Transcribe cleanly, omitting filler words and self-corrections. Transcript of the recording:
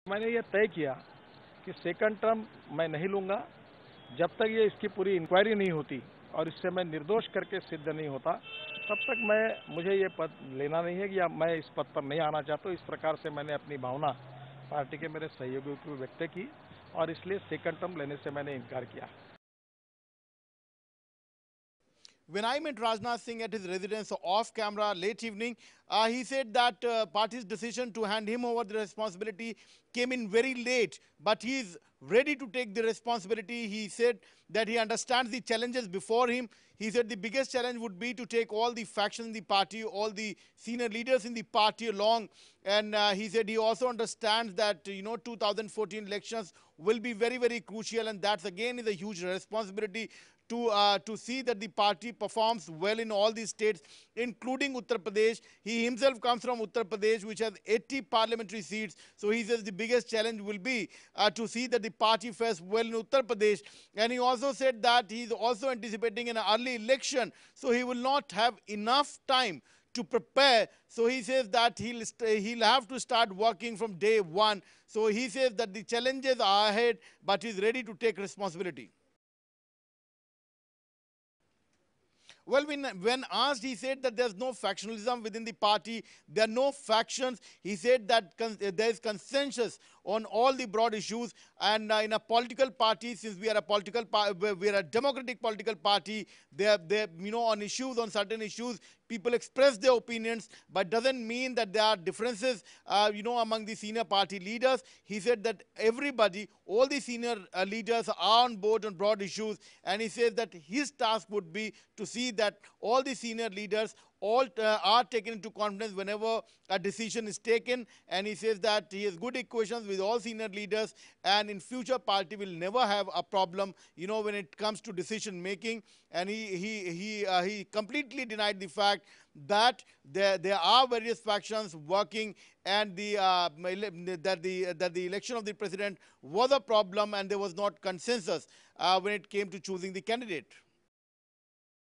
मैंने ये तय किया कि सेकंड टर्म मैं नहीं लूंगा जब तक ये इसकी पूरी इंक्वायरी नहीं होती और इससे मैं निर्दोष करके सिद्ध नहीं होता, तब तक मुझे ये पद लेना नहीं है, या मैं इस पद पर नहीं आना चाहता हूँ। इस प्रकार से मैंने अपनी भावना पार्टी के मेरे सहयोगियों को व्यक्त की और इसलिए सेकंड टर्म लेने से मैंने इनकार किया। When I met Rajnath Singh at his residence off camera late evening, he said that party's decision to hand him over the responsibility came in very late, but he is ready to take the responsibility. He said that he understands the challenges before him. He said the biggest challenge would be to take all the factions in the party, all the senior leaders in the party along. And he said he also understands that, 2014 elections will be very, very crucial, and that's again is a huge responsibility to see that the party performs well in all these states, including Uttar Pradesh. He himself comes from Uttar Pradesh, which has 80 parliamentary seats. So he says the biggest challenge will be to see that the party fares well in Uttar Pradesh. And he also said that he is also anticipating an early election, so he will not have enough time to prepare. So he says that he'll have to start working from day one. So he says that the challenges are ahead, but he's ready to take responsibility. Well, when asked, he said that there's no factionalism within the party. There are no factions. He said that there is consensus on all the broad issues. And in a political party, since we are a democratic political party, on issues, on certain issues, people express their opinions, but doesn't mean that there are differences, among the senior party leaders. He said that everybody, all the senior leaders are on board on broad issues, and he says that his task would be to see that all the senior leaders all are taken into confidence whenever a decision is taken. And he says that he has good equations with all senior leaders, and in future party will never have a problem, when it comes to decision making. And he completely denied the fact that there are various factions working, and that the election of the president was a problem, and there was not consensus when it came to choosing the candidate.